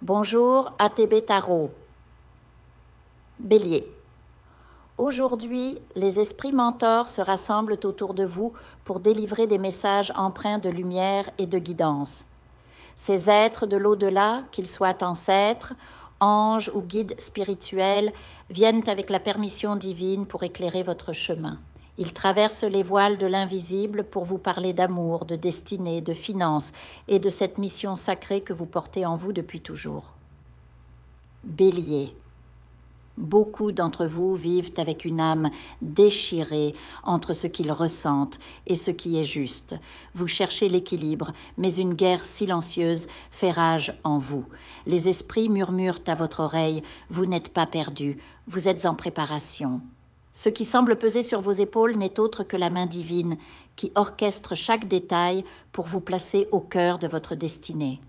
Bonjour, ATB Tarot. Bélier. Aujourd'hui, les esprits mentors se rassemblent autour de vous pour délivrer des messages empreints de lumière et de guidance. Ces êtres de l'au-delà, qu'ils soient ancêtres, anges ou guides spirituels, viennent avec la permission divine pour éclairer votre chemin. Ils traversent les voiles de l'invisible pour vous parler d'amour, de destinée, de finances et de cette mission sacrée que vous portez en vous depuis toujours. Bélier. Beaucoup d'entre vous vivent avec une âme déchirée entre ce qu'ils ressentent et ce qui est juste. Vous cherchez l'équilibre, mais une guerre silencieuse fait rage en vous. Les esprits murmurent à votre oreille, vous n'êtes pas perdu, vous êtes en préparation. Ce qui semble peser sur vos épaules n'est autre que la main divine qui orchestre chaque détail pour vous placer au cœur de votre destinée.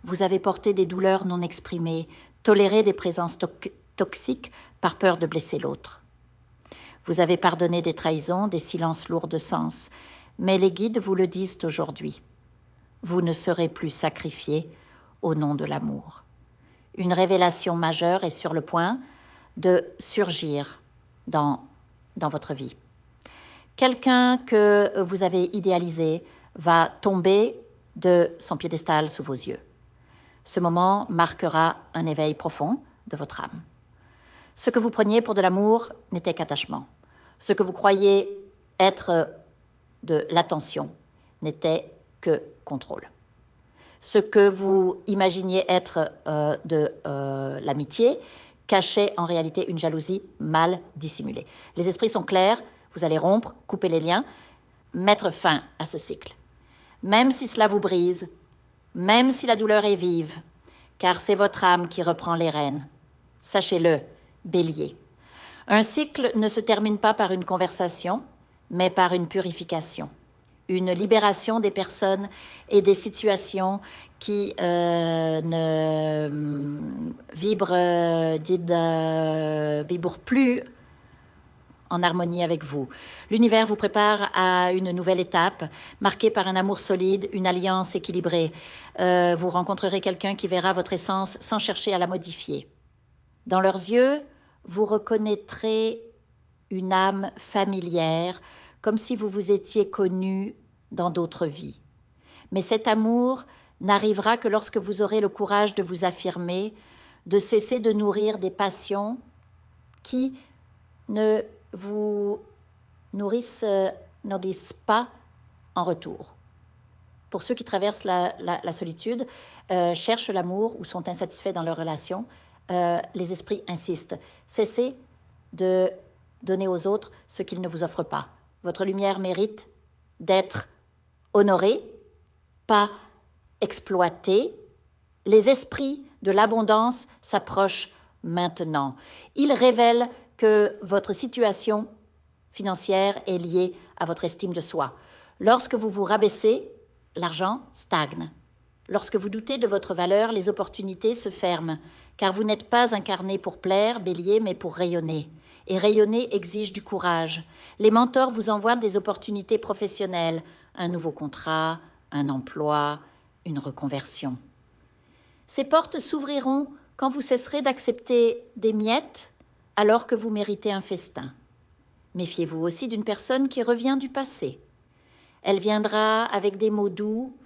Vous avez porté des douleurs non exprimées, toléré des présences toxiques par peur de blesser l'autre. Vous avez pardonné des trahisons, des silences lourds de sens, mais les guides vous le disent aujourd'hui. Vous ne serez plus sacrifié au nom de l'amour. Une révélation majeure est sur le point de surgir dans votre vie. Quelqu'un que vous avez idéalisé va tomber de son piédestal sous vos yeux. Ce moment marquera un éveil profond de votre âme. Ce que vous preniez pour de l'amour n'était qu'attachement. Ce que vous croyiez être de l'attention n'était que contrôle. Ce que vous imaginiez être de l'amitié cachait en réalité une jalousie mal dissimulée. Les esprits sont clairs, vous allez rompre, couper les liens, mettre fin à ce cycle. Même si cela vous brise, même si la douleur est vive, car c'est votre âme qui reprend les rênes. Sachez-le, Bélier. Un cycle ne se termine pas par une conversation, mais par une purification, une libération des personnes et des situations qui ne vibrent plus en harmonie avec vous. L'univers vous prépare à une nouvelle étape, marquée par un amour solide, une alliance équilibrée. Vous rencontrerez quelqu'un qui verra votre essence sans chercher à la modifier. Dans leurs yeux, vous reconnaîtrez une âme familière, comme si vous vous étiez connu dans d'autres vies. Mais cet amour n'arrivera que lorsque vous aurez le courage de vous affirmer, de cesser de nourrir des passions qui ne vous nourrissent pas en retour. Pour ceux qui traversent la solitude, cherchent l'amour ou sont insatisfaits dans leur relation, les esprits insistent. Cessez de donner aux autres ce qu'ils ne vous offrent pas. Votre lumière mérite d'être honorée, pas exploitée. Les esprits de l'abondance s'approchent maintenant. Ils révèlent que votre situation financière est liée à votre estime de soi. Lorsque vous vous rabaissez, l'argent stagne. Lorsque vous doutez de votre valeur, les opportunités se ferment, car vous n'êtes pas incarné pour plaire, Bélier, mais pour rayonner. Et rayonner exige du courage. Les mentors vous envoient des opportunités professionnelles, un nouveau contrat, un emploi, une reconversion. Ces portes s'ouvriront quand vous cesserez d'accepter des miettes alors que vous méritez un festin. Méfiez-vous aussi d'une personne qui revient du passé. Elle viendra avec des mots doux,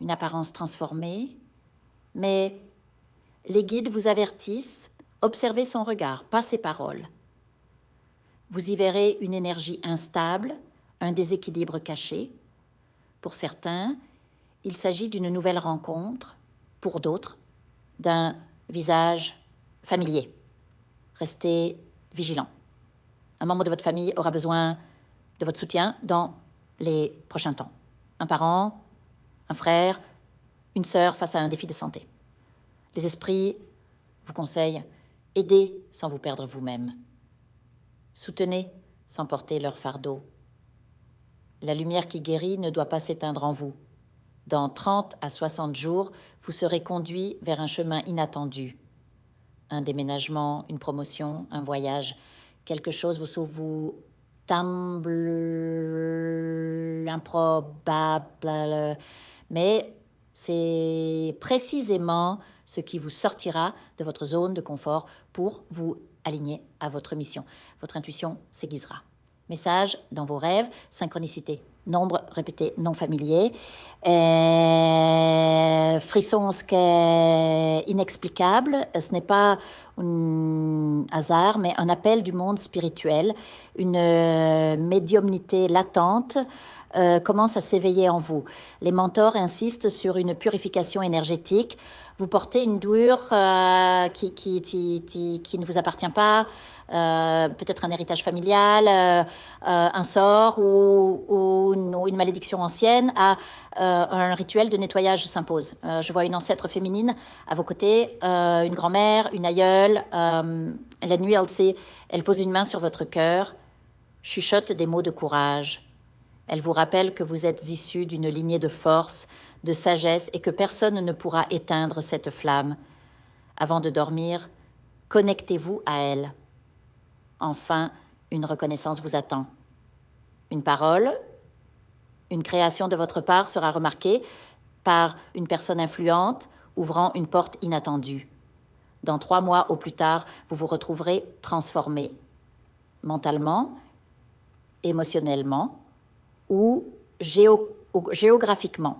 une apparence transformée, mais les guides vous avertissent, observez son regard, pas ses paroles. Vous y verrez une énergie instable, un déséquilibre caché. Pour certains, il s'agit d'une nouvelle rencontre, pour d'autres, d'un visage familier. Restez vigilants. Un membre de votre famille aura besoin de votre soutien dans les prochains temps. Un parent, un frère, une sœur face à un défi de santé. Les esprits vous conseillent, aidez sans vous perdre vous-même. Soutenez sans porter leur fardeau. La lumière qui guérit ne doit pas s'éteindre en vous. Dans 30 à 60 jours, vous serez conduit vers un chemin inattendu. Un déménagement, une promotion, un voyage, quelque chose vous semble improbable, mais c'est précisément ce qui vous sortira de votre zone de confort pour vous aligner à votre mission. Votre intuition s'aiguisera. Message dans vos rêves, synchronicité, nombre répété non familier, frisson inexplicable, ce n'est pas un hasard, mais un appel du monde spirituel, une médiumnité latente commence à s'éveiller en vous. Les mentors insistent sur une purification énergétique. Vous portez une douillure qui ne vous appartient pas, peut-être un héritage familial, un sort ou une malédiction ancienne. Un rituel de nettoyage s'impose. Je vois une ancêtre féminine à vos côtés, une grand-mère, une aïeule. La nuit, elle pose une main sur votre cœur, chuchote des mots de courage. Elle vous rappelle que vous êtes issu d'une lignée de force, de sagesse et que personne ne pourra éteindre cette flamme. Avant de dormir, connectez-vous à elle. Enfin, une reconnaissance vous attend. Une parole, une création de votre part sera remarquée par une personne influente ouvrant une porte inattendue. Dans 3 mois au plus tard, vous vous retrouverez transformé, mentalement, émotionnellement ou géographiquement.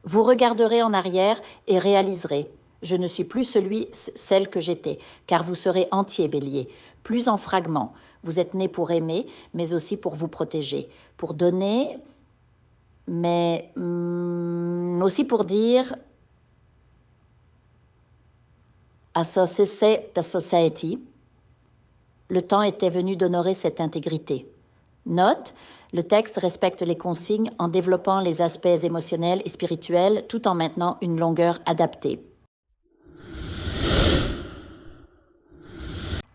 Vous regarderez en arrière et réaliserez « Je ne suis plus celle que j'étais », car vous serez entier, bélier, plus en fragments. Vous êtes né pour aimer, mais aussi pour vous protéger, pour donner, mais aussi pour dire à society, le temps était venu d'honorer cette intégrité. Note, le texte respecte les consignes en développant les aspects émotionnels et spirituels tout en maintenant une longueur adaptée.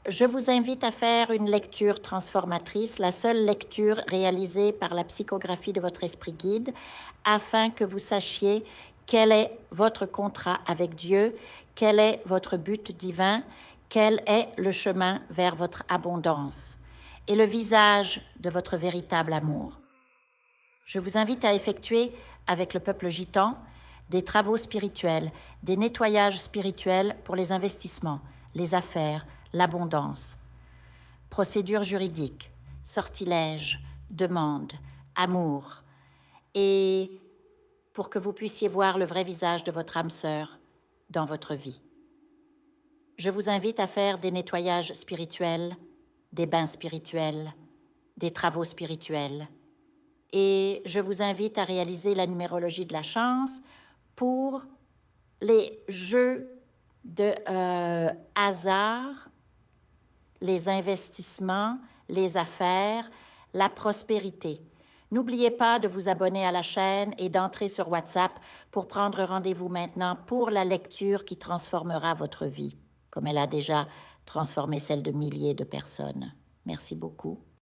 Je vous invite à faire une lecture transformatrice, la seule lecture réalisée par la psychographie de votre esprit guide, afin que vous sachiez quel est votre contrat avec Dieu, quel est votre but divin, quel est le chemin vers votre abondance et le visage de votre véritable amour. Je vous invite à effectuer avec le peuple gitan des travaux spirituels, des nettoyages spirituels pour les investissements, les affaires, l'abondance. Procédures juridiques, sortilèges, demandes, amour. Et pour que vous puissiez voir le vrai visage de votre âme sœur dans votre vie. Je vous invite à faire des nettoyages spirituels, des bains spirituels, des travaux spirituels. Et je vous invite à réaliser la numérologie de la chance pour les jeux de hasard, les investissements, les affaires, la prospérité. N'oubliez pas de vous abonner à la chaîne et d'entrer sur WhatsApp pour prendre rendez-vous maintenant pour la lecture qui transformera votre vie, comme elle a déjà transformé celle de milliers de personnes. Merci beaucoup.